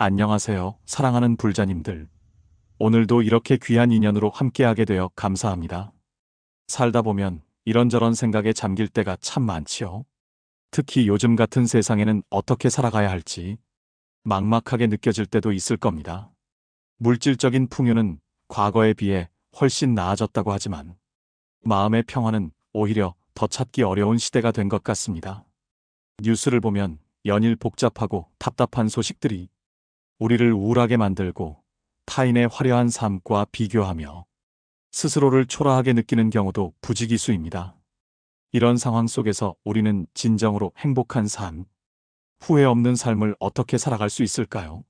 안녕하세요, 사랑하는 불자님들. 오늘도 이렇게 귀한 인연으로 함께하게 되어 감사합니다. 살다 보면 이런저런 생각에 잠길 때가 참 많지요. 특히 요즘 같은 세상에는 어떻게 살아가야 할지 막막하게 느껴질 때도 있을 겁니다. 물질적인 풍요는 과거에 비해 훨씬 나아졌다고 하지만 마음의 평화는 오히려 더 찾기 어려운 시대가 된 것 같습니다. 뉴스를 보면 연일 복잡하고 답답한 소식들이 우리를 우울하게 만들고 타인의 화려한 삶과 비교하며 스스로를 초라하게 느끼는 경우도 부지기수입니다. 이런 상황 속에서 우리는 진정으로 행복한 삶, 후회 없는 삶을 어떻게 살아갈 수 있을까요?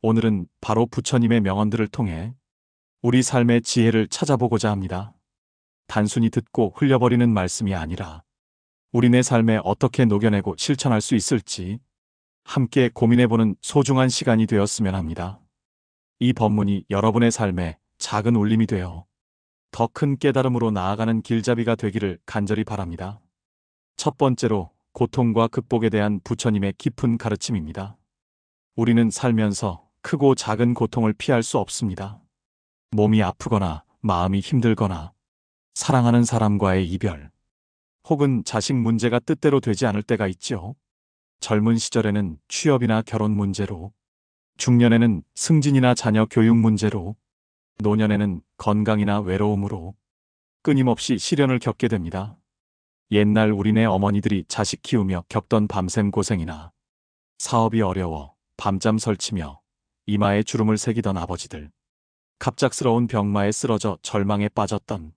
오늘은 바로 부처님의 명언들을 통해 우리 삶의 지혜를 찾아보고자 합니다. 단순히 듣고 흘려버리는 말씀이 아니라 우리네 삶에 어떻게 녹여내고 실천할 수 있을지 함께 고민해보는 소중한 시간이 되었으면 합니다. 이 법문이 여러분의 삶에 작은 울림이 되어 더 큰 깨달음으로 나아가는 길잡이가 되기를 간절히 바랍니다. 첫 번째로 고통과 극복에 대한 부처님의 깊은 가르침입니다. 우리는 살면서 크고 작은 고통을 피할 수 없습니다. 몸이 아프거나 마음이 힘들거나 사랑하는 사람과의 이별, 혹은 자식 문제가 뜻대로 되지 않을 때가 있죠. 젊은 시절에는 취업이나 결혼 문제로, 중년에는 승진이나 자녀 교육 문제로, 노년에는 건강이나 외로움으로 끊임없이 시련을 겪게 됩니다. 옛날 우리네 어머니들이 자식 키우며 겪던 밤샘 고생이나 사업이 어려워 밤잠 설치며 이마에 주름을 새기던 아버지들, 갑작스러운 병마에 쓰러져 절망에 빠졌던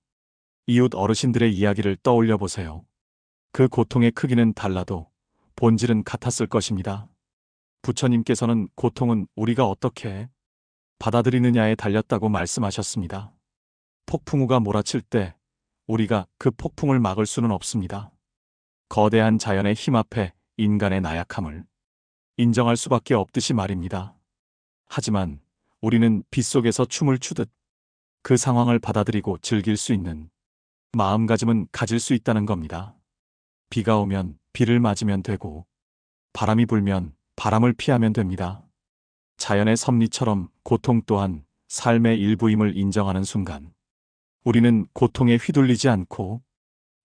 이웃 어르신들의 이야기를 떠올려 보세요. 그 고통의 크기는 달라도 본질은 같았을 것입니다. 부처님께서는 고통은 우리가 어떻게 받아들이느냐에 달렸다고 말씀하셨습니다. 폭풍우가 몰아칠 때 우리가 그 폭풍을 막을 수는 없습니다. 거대한 자연의 힘 앞에 인간의 나약함을 인정할 수밖에 없듯이 말입니다. 하지만 우리는 빗속에서 춤을 추듯 그 상황을 받아들이고 즐길 수 있는 마음가짐은 가질 수 있다는 겁니다. 비가 오면 비를 맞으면 되고 바람이 불면 바람을 피하면 됩니다. 자연의 섭리처럼 고통 또한 삶의 일부임을 인정하는 순간 우리는 고통에 휘둘리지 않고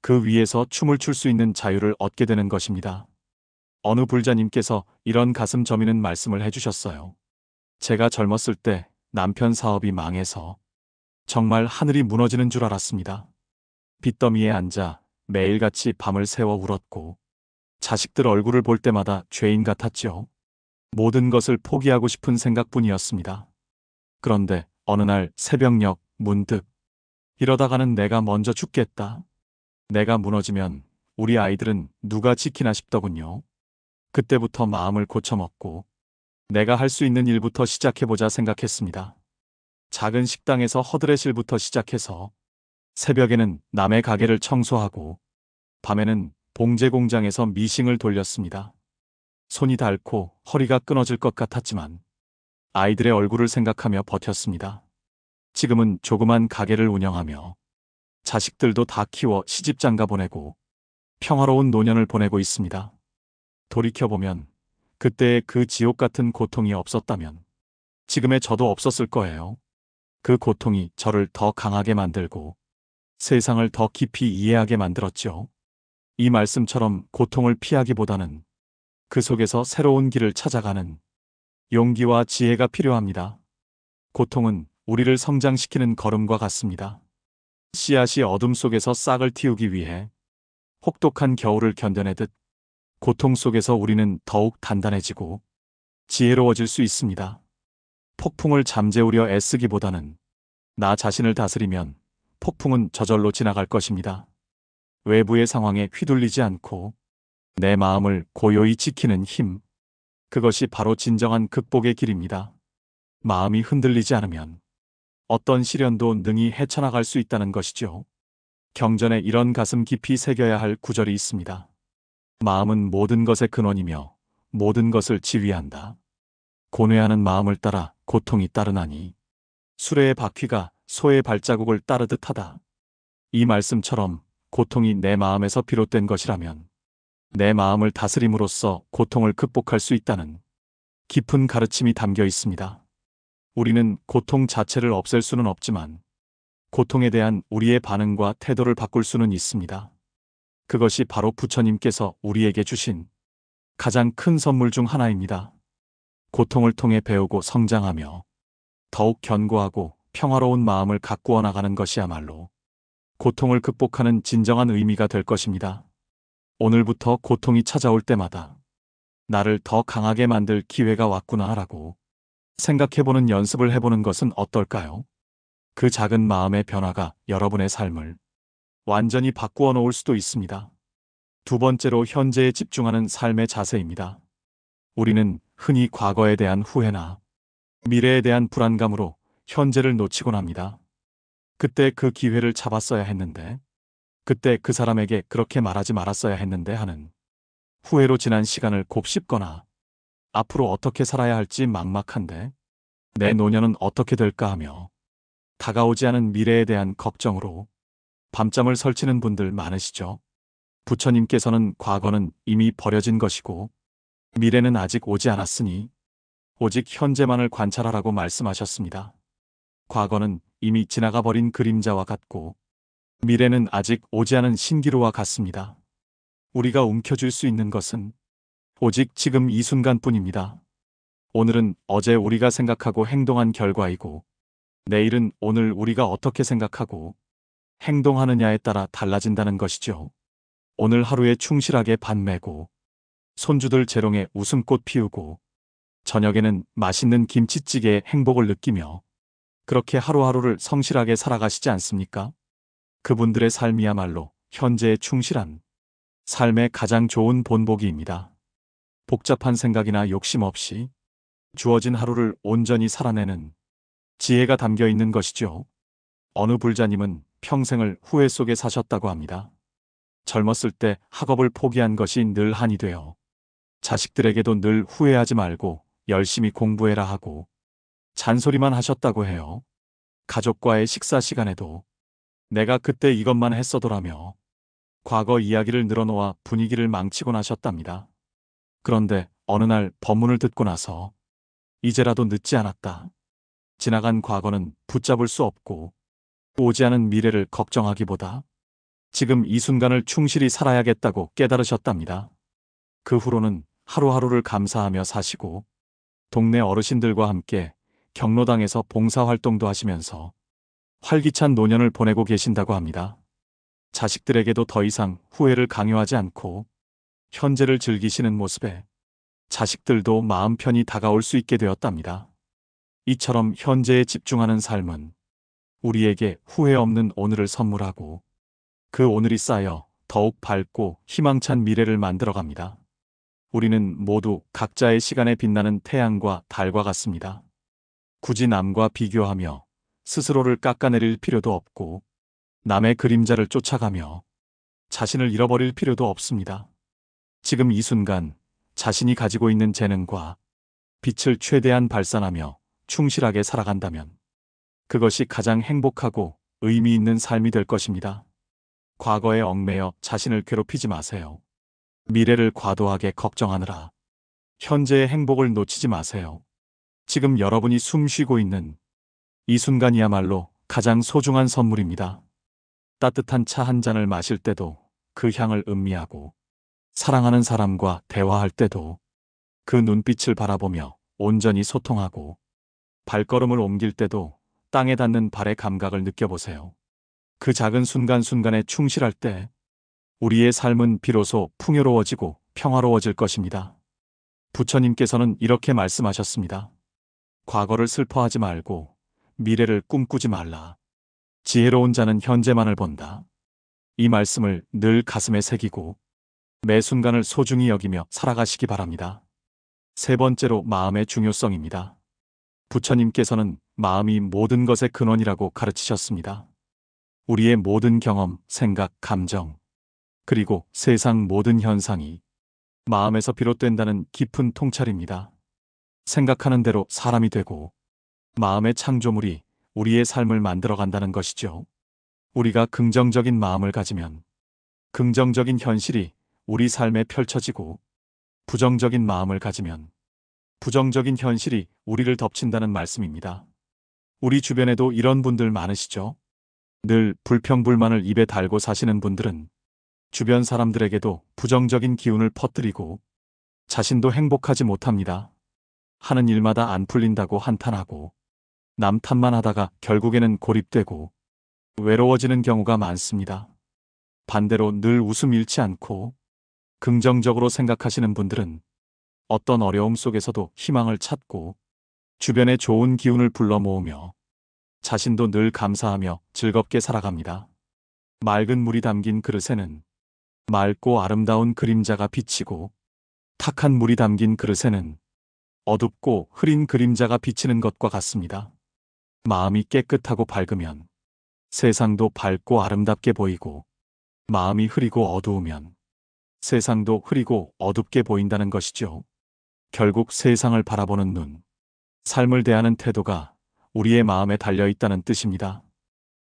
그 위에서 춤을 출 수 있는 자유를 얻게 되는 것입니다. 어느 불자님께서 이런 가슴 저미는 말씀을 해주셨어요. 제가 젊었을 때 남편 사업이 망해서 정말 하늘이 무너지는 줄 알았습니다. 빚더미에 앉아 매일같이 밤을 새워 울었고 자식들 얼굴을 볼 때마다 죄인 같았죠. 모든 것을 포기하고 싶은 생각뿐이었습니다. 그런데 어느 날 새벽녘 문득 이러다가는 내가 먼저 죽겠다. 내가 무너지면 우리 아이들은 누가 지키나 싶더군요. 그때부터 마음을 고쳐먹고 내가 할 수 있는 일부터 시작해보자 생각했습니다. 작은 식당에서 허드렛일부터 시작해서 새벽에는 남의 가게를 청소하고 밤에는 봉제 공장에서 미싱을 돌렸습니다. 손이 닳고 허리가 끊어질 것 같았지만 아이들의 얼굴을 생각하며 버텼습니다. 지금은 조그만 가게를 운영하며 자식들도 다 키워 시집장가 보내고 평화로운 노년을 보내고 있습니다. 돌이켜보면 그때의 그 지옥 같은 고통이 없었다면 지금의 저도 없었을 거예요. 그 고통이 저를 더 강하게 만들고 세상을 더 깊이 이해하게 만들었죠. 이 말씀처럼 고통을 피하기보다는 그 속에서 새로운 길을 찾아가는 용기와 지혜가 필요합니다. 고통은 우리를 성장시키는 걸음과 같습니다. 씨앗이 어둠 속에서 싹을 틔우기 위해 혹독한 겨울을 견뎌내듯 고통 속에서 우리는 더욱 단단해지고 지혜로워질 수 있습니다. 폭풍을 잠재우려 애쓰기보다는 나 자신을 다스리면 폭풍은 저절로 지나갈 것입니다. 외부의 상황에 휘둘리지 않고 내 마음을 고요히 지키는 힘, 그것이 바로 진정한 극복의 길입니다. 마음이 흔들리지 않으면 어떤 시련도 능히 헤쳐나갈 수 있다는 것이죠. 경전에 이런 가슴 깊이 새겨야 할 구절이 있습니다. 마음은 모든 것의 근원이며 모든 것을 지휘한다. 고뇌하는 마음을 따라 고통이 따르나니 수레의 바퀴가 소의 발자국을 따르듯 하다. 이 말씀처럼 고통이 내 마음에서 비롯된 것이라면 내 마음을 다스림으로써 고통을 극복할 수 있다는 깊은 가르침이 담겨 있습니다. 우리는 고통 자체를 없앨 수는 없지만 고통에 대한 우리의 반응과 태도를 바꿀 수는 있습니다. 그것이 바로 부처님께서 우리에게 주신 가장 큰 선물 중 하나입니다. 고통을 통해 배우고 성장하며 더욱 견고하고 평화로운 마음을 가꾸어 나가는 것이야말로 고통을 극복하는 진정한 의미가 될 것입니다. 오늘부터 고통이 찾아올 때마다 나를 더 강하게 만들 기회가 왔구나라고 생각해보는 연습을 해보는 것은 어떨까요? 그 작은 마음의 변화가 여러분의 삶을 완전히 바꾸어 놓을 수도 있습니다. 두 번째로 현재에 집중하는 삶의 자세입니다. 우리는 흔히 과거에 대한 후회나 미래에 대한 불안감으로 현재를 놓치곤 합니다. 그때 그 기회를 잡았어야 했는데, 그때 그 사람에게 그렇게 말하지 말았어야 했는데 하는 후회로 지난 시간을 곱씹거나 앞으로 어떻게 살아야 할지 막막한데 내 노년은 어떻게 될까 하며 다가오지 않은 미래에 대한 걱정으로 밤잠을 설치는 분들 많으시죠? 부처님께서는 과거는 이미 버려진 것이고 미래는 아직 오지 않았으니 오직 현재만을 관찰하라고 말씀하셨습니다. 과거는 이미 지나가 버린 그림자와 같고 미래는 아직 오지 않은 신기루와 같습니다. 우리가 움켜쥘 수 있는 것은 오직 지금 이 순간뿐입니다. 오늘은 어제 우리가 생각하고 행동한 결과이고 내일은 오늘 우리가 어떻게 생각하고 행동하느냐에 따라 달라진다는 것이죠. 오늘 하루에 충실하게 밭 메고 손주들 재롱에 웃음꽃 피우고 저녁에는 맛있는 김치찌개에 행복을 느끼며 그렇게 하루하루를 성실하게 살아가시지 않습니까? 그분들의 삶이야말로 현재에 충실한 삶의 가장 좋은 본보기입니다. 복잡한 생각이나 욕심 없이 주어진 하루를 온전히 살아내는 지혜가 담겨 있는 것이죠. 어느 불자님은 평생을 후회 속에 사셨다고 합니다. 젊었을 때 학업을 포기한 것이 늘 한이 되어 자식들에게도 늘 후회하지 말고 열심히 공부해라 하고 잔소리만 하셨다고 해요. 가족과의 식사 시간에도 내가 그때 이것만 했어도라며 과거 이야기를 늘어놓아 분위기를 망치곤 하셨답니다. 그런데 어느 날 법문을 듣고 나서 이제라도 늦지 않았다. 지나간 과거는 붙잡을 수 없고 오지 않은 미래를 걱정하기보다 지금 이 순간을 충실히 살아야겠다고 깨달으셨답니다. 그 후로는 하루하루를 감사하며 사시고 동네 어르신들과 함께 경로당에서 봉사활동도 하시면서 활기찬 노년을 보내고 계신다고 합니다. 자식들에게도 더 이상 후회를 강요하지 않고 현재를 즐기시는 모습에 자식들도 마음 편히 다가올 수 있게 되었답니다. 이처럼 현재에 집중하는 삶은 우리에게 후회 없는 오늘을 선물하고 그 오늘이 쌓여 더욱 밝고 희망찬 미래를 만들어갑니다. 우리는 모두 각자의 시간에 빛나는 태양과 달과 같습니다. 굳이 남과 비교하며 스스로를 깎아내릴 필요도 없고 남의 그림자를 쫓아가며 자신을 잃어버릴 필요도 없습니다. 지금 이 순간 자신이 가지고 있는 재능과 빛을 최대한 발산하며 충실하게 살아간다면 그것이 가장 행복하고 의미 있는 삶이 될 것입니다. 과거에 얽매여 자신을 괴롭히지 마세요. 미래를 과도하게 걱정하느라 현재의 행복을 놓치지 마세요. 지금 여러분이 숨 쉬고 있는 이 순간이야말로 가장 소중한 선물입니다. 따뜻한 차 한 잔을 마실 때도 그 향을 음미하고 사랑하는 사람과 대화할 때도 그 눈빛을 바라보며 온전히 소통하고 발걸음을 옮길 때도 땅에 닿는 발의 감각을 느껴보세요. 그 작은 순간순간에 충실할 때 우리의 삶은 비로소 풍요로워지고 평화로워질 것입니다. 부처님께서는 이렇게 말씀하셨습니다. 과거를 슬퍼하지 말고 미래를 꿈꾸지 말라. 지혜로운 자는 현재만을 본다. 이 말씀을 늘 가슴에 새기고 매 순간을 소중히 여기며 살아가시기 바랍니다. 세 번째로 마음의 중요성입니다. 부처님께서는 마음이 모든 것의 근원이라고 가르치셨습니다. 우리의 모든 경험, 생각, 감정, 그리고 세상 모든 현상이 마음에서 비롯된다는 깊은 통찰입니다. 생각하는 대로 사람이 되고 마음의 창조물이 우리의 삶을 만들어간다는 것이죠. 우리가 긍정적인 마음을 가지면 긍정적인 현실이 우리 삶에 펼쳐지고 부정적인 마음을 가지면 부정적인 현실이 우리를 덮친다는 말씀입니다. 우리 주변에도 이런 분들 많으시죠? 늘 불평불만을 입에 달고 사시는 분들은 주변 사람들에게도 부정적인 기운을 퍼뜨리고 자신도 행복하지 못합니다. 하는 일마다 안 풀린다고 한탄하고 남 탓만 하다가 결국에는 고립되고 외로워지는 경우가 많습니다. 반대로 늘 웃음 잃지 않고 긍정적으로 생각하시는 분들은 어떤 어려움 속에서도 희망을 찾고 주변에 좋은 기운을 불러 모으며 자신도 늘 감사하며 즐겁게 살아갑니다. 맑은 물이 담긴 그릇에는 맑고 아름다운 그림자가 비치고 탁한 물이 담긴 그릇에는 어둡고 흐린 그림자가 비치는 것과 같습니다. 마음이 깨끗하고 밝으면 세상도 밝고 아름답게 보이고 마음이 흐리고 어두우면 세상도 흐리고 어둡게 보인다는 것이죠. 결국 세상을 바라보는 눈, 삶을 대하는 태도가 우리의 마음에 달려있다는 뜻입니다.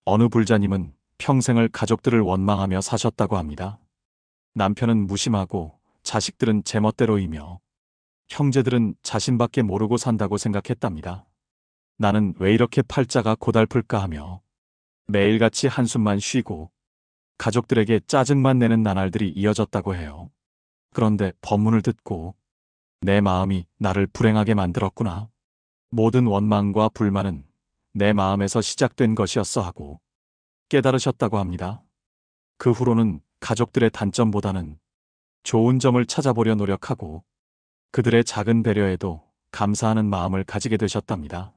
어느 불자님은 평생을 가족들을 원망하며 사셨다고 합니다. 남편은 무심하고 자식들은 제멋대로이며 형제들은 자신밖에 모르고 산다고 생각했답니다. 나는 왜 이렇게 팔자가 고달플까 하며 매일같이 한숨만 쉬고 가족들에게 짜증만 내는 나날들이 이어졌다고 해요. 그런데 법문을 듣고 내 마음이 나를 불행하게 만들었구나. 모든 원망과 불만은 내 마음에서 시작된 것이었어 하고 깨달으셨다고 합니다. 그 후로는 가족들의 단점보다는 좋은 점을 찾아보려 노력하고 그들의 작은 배려에도 감사하는 마음을 가지게 되셨답니다.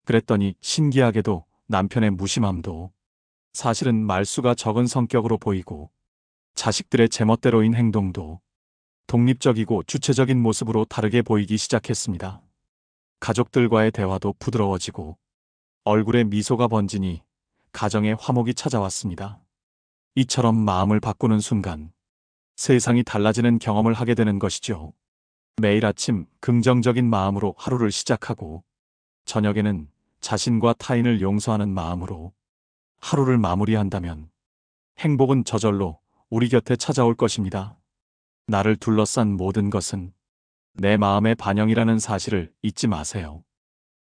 그랬더니 신기하게도 남편의 무심함도 사실은 말수가 적은 성격으로 보이고 자식들의 제멋대로인 행동도 독립적이고 주체적인 모습으로 다르게 보이기 시작했습니다. 가족들과의 대화도 부드러워지고 얼굴에 미소가 번지니 가정에 화목이 찾아왔습니다. 이처럼 마음을 바꾸는 순간 세상이 달라지는 경험을 하게 되는 것이죠. 매일 아침 긍정적인 마음으로 하루를 시작하고 저녁에는 자신과 타인을 용서하는 마음으로 하루를 마무리한다면 행복은 저절로 우리 곁에 찾아올 것입니다. 나를 둘러싼 모든 것은 내 마음의 반영이라는 사실을 잊지 마세요.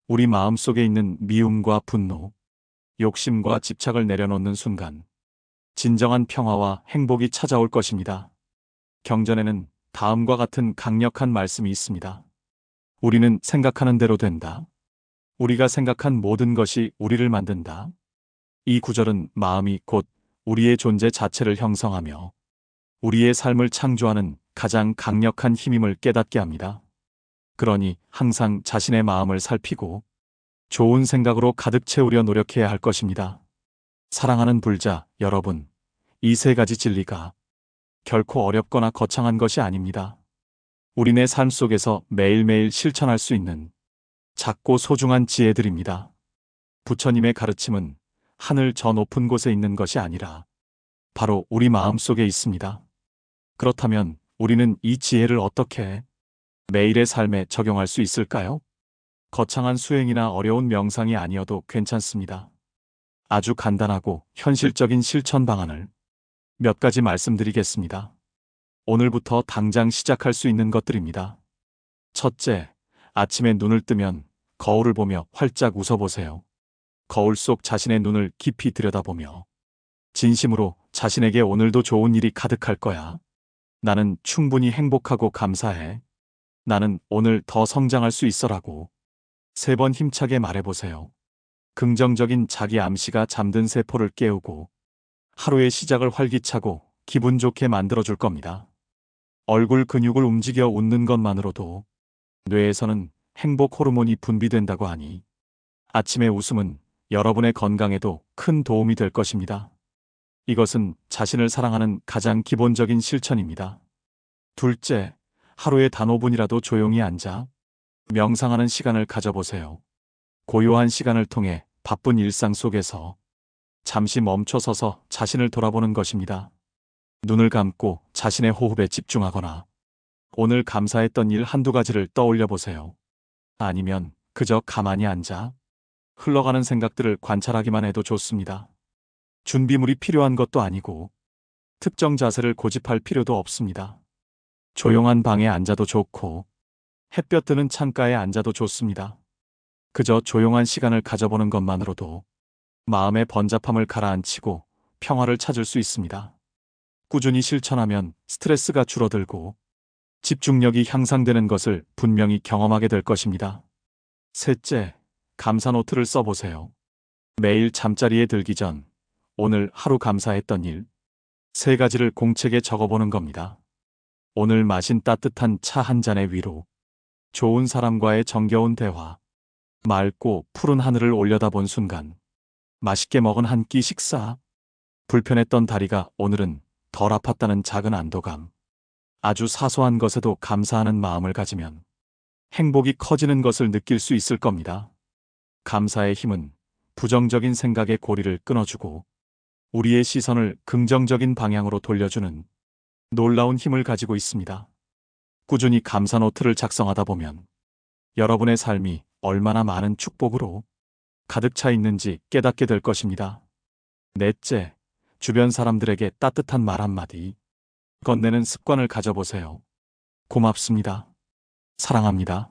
우리 마음 속에 있는 미움과 분노, 욕심과 집착을 내려놓는 순간 진정한 평화와 행복이 찾아올 것입니다. 경전에는 다음과 같은 강력한 말씀이 있습니다. 우리는 생각하는 대로 된다. 우리가 생각한 모든 것이 우리를 만든다. 이 구절은 마음이 곧 우리의 존재 자체를 형성하며 우리의 삶을 창조하는 가장 강력한 힘임을 깨닫게 합니다. 그러니 항상 자신의 마음을 살피고 좋은 생각으로 가득 채우려 노력해야 할 것입니다. 사랑하는 불자 여러분, 이 세 가지 진리가 결코 어렵거나 거창한 것이 아닙니다. 우리네 삶 속에서 매일매일 실천할 수 있는 작고 소중한 지혜들입니다. 부처님의 가르침은 하늘 저 높은 곳에 있는 것이 아니라 바로 우리 마음 속에 있습니다. 그렇다면 우리는 이 지혜를 어떻게 매일의 삶에 적용할 수 있을까요? 거창한 수행이나 어려운 명상이 아니어도 괜찮습니다. 아주 간단하고 현실적인 실천 방안을 몇 가지 말씀드리겠습니다. 오늘부터 당장 시작할 수 있는 것들입니다. 첫째, 아침에 눈을 뜨면 거울을 보며 활짝 웃어보세요. 거울 속 자신의 눈을 깊이 들여다보며 진심으로 자신에게 오늘도 좋은 일이 가득할 거야. 나는 충분히 행복하고 감사해. 나는 오늘 더 성장할 수 있어라고 3번 힘차게 말해보세요. 긍정적인 자기 암시가 잠든 세포를 깨우고 하루의 시작을 활기차고 기분 좋게 만들어줄 겁니다. 얼굴 근육을 움직여 웃는 것만으로도 뇌에서는 행복 호르몬이 분비된다고 하니 아침의 웃음은 여러분의 건강에도 큰 도움이 될 것입니다. 이것은 자신을 사랑하는 가장 기본적인 실천입니다. 둘째, 하루에 단 5분이라도 조용히 앉아 명상하는 시간을 가져보세요. 고요한 시간을 통해 바쁜 일상 속에서 잠시 멈춰서서 자신을 돌아보는 것입니다. 눈을 감고 자신의 호흡에 집중하거나 오늘 감사했던 일 한두 가지를 떠올려 보세요. 아니면 그저 가만히 앉아 흘러가는 생각들을 관찰하기만 해도 좋습니다. 준비물이 필요한 것도 아니고 특정 자세를 고집할 필요도 없습니다. 조용한 방에 앉아도 좋고 햇볕 드는 창가에 앉아도 좋습니다. 그저 조용한 시간을 가져보는 것만으로도 마음의 번잡함을 가라앉히고 평화를 찾을 수 있습니다. 꾸준히 실천하면 스트레스가 줄어들고 집중력이 향상되는 것을 분명히 경험하게 될 것입니다. 셋째, 감사 노트를 써보세요. 매일 잠자리에 들기 전 오늘 하루 감사했던 일, 세 가지를 공책에 적어보는 겁니다. 오늘 마신 따뜻한 차 한 잔의 위로, 좋은 사람과의 정겨운 대화, 맑고 푸른 하늘을 올려다본 순간, 맛있게 먹은 한 끼 식사, 불편했던 다리가 오늘은 덜 아팠다는 작은 안도감, 아주 사소한 것에도 감사하는 마음을 가지면 행복이 커지는 것을 느낄 수 있을 겁니다. 감사의 힘은 부정적인 생각의 고리를 끊어주고 우리의 시선을 긍정적인 방향으로 돌려주는 놀라운 힘을 가지고 있습니다. 꾸준히 감사 노트를 작성하다 보면 여러분의 삶이 얼마나 많은 축복으로 가득 차 있는지 깨닫게 될 것입니다. 넷째, 주변 사람들에게 따뜻한 말 한마디 건네는 습관을 가져보세요. 고맙습니다. 사랑합니다.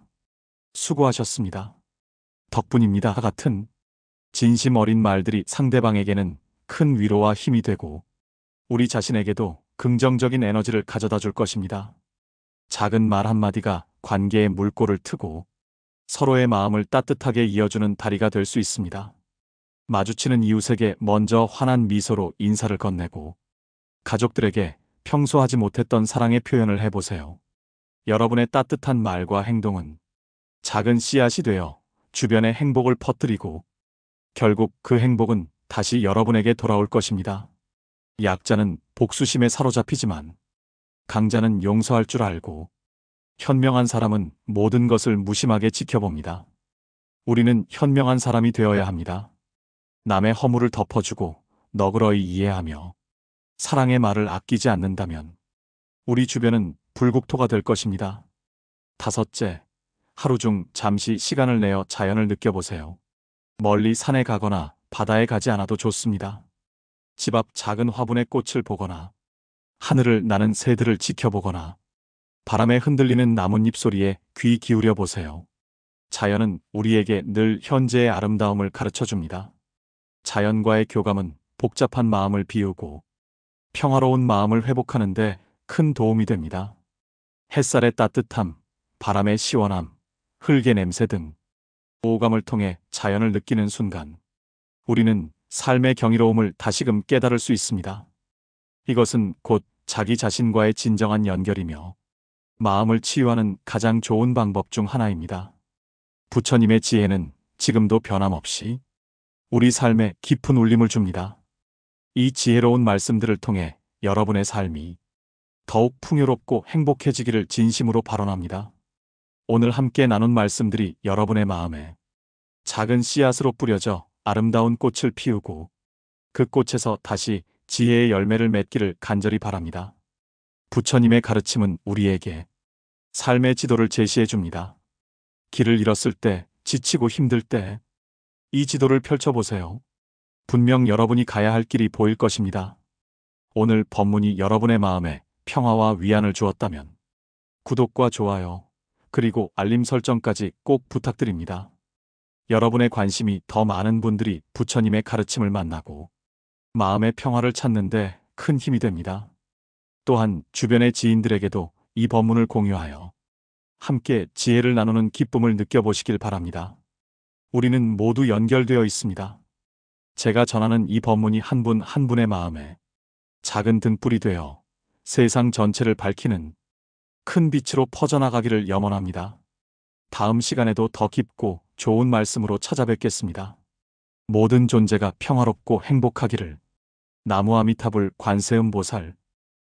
수고하셨습니다. 덕분입니다. 같은 진심 어린 말들이 상대방에게는 큰 위로와 힘이 되고 우리 자신에게도 긍정적인 에너지를 가져다 줄 것입니다. 작은 말 한마디가 관계의 물꼬를 트고 서로의 마음을 따뜻하게 이어주는 다리가 될 수 있습니다. 마주치는 이웃에게 먼저 환한 미소로 인사를 건네고 가족들에게 평소 하지 못했던 사랑의 표현을 해보세요. 여러분의 따뜻한 말과 행동은 작은 씨앗이 되어 주변에 행복을 퍼뜨리고 결국 그 행복은 다시 여러분에게 돌아올 것입니다. 약자는 복수심에 사로잡히지만 강자는 용서할 줄 알고 현명한 사람은 모든 것을 무심하게 지켜봅니다. 우리는 현명한 사람이 되어야 합니다. 남의 허물을 덮어주고 너그러이 이해하며 사랑의 말을 아끼지 않는다면 우리 주변은 불국토가 될 것입니다. 다섯째, 하루 중 잠시 시간을 내어 자연을 느껴보세요. 멀리 산에 가거나 바다에 가지 않아도 좋습니다. 집 앞 작은 화분에 꽃을 보거나 하늘을 나는 새들을 지켜보거나 바람에 흔들리는 나뭇잎 소리에 귀 기울여 보세요. 자연은 우리에게 늘 현재의 아름다움을 가르쳐 줍니다. 자연과의 교감은 복잡한 마음을 비우고 평화로운 마음을 회복하는 데 큰 도움이 됩니다. 햇살의 따뜻함, 바람의 시원함, 흙의 냄새 등 오감을 통해 자연을 느끼는 순간 우리는 삶의 경이로움을 다시금 깨달을 수 있습니다. 이것은 곧 자기 자신과의 진정한 연결이며 마음을 치유하는 가장 좋은 방법 중 하나입니다. 부처님의 지혜는 지금도 변함없이 우리 삶에 깊은 울림을 줍니다. 이 지혜로운 말씀들을 통해 여러분의 삶이 더욱 풍요롭고 행복해지기를 진심으로 발언합니다. 오늘 함께 나눈 말씀들이 여러분의 마음에 작은 씨앗으로 뿌려져 아름다운 꽃을 피우고 그 꽃에서 다시 지혜의 열매를 맺기를 간절히 바랍니다. 부처님의 가르침은 우리에게 삶의 지도를 제시해 줍니다. 길을 잃었을 때, 지치고 힘들 때 이 지도를 펼쳐보세요. 분명 여러분이 가야 할 길이 보일 것입니다. 오늘 법문이 여러분의 마음에 평화와 위안을 주었다면 구독과 좋아요, 그리고 알림 설정까지 꼭 부탁드립니다. 여러분의 관심이 더 많은 분들이 부처님의 가르침을 만나고 마음의 평화를 찾는데 큰 힘이 됩니다. 또한 주변의 지인들에게도 이 법문을 공유하여 함께 지혜를 나누는 기쁨을 느껴보시길 바랍니다. 우리는 모두 연결되어 있습니다. 제가 전하는 이 법문이 한 분 한 분의 마음에 작은 등불이 되어 세상 전체를 밝히는 큰 빛으로 퍼져나가기를 염원합니다. 다음 시간에도 더 깊고 좋은 말씀으로 찾아뵙겠습니다. 모든 존재가 평화롭고 행복하기를. 나무아미타불 관세음보살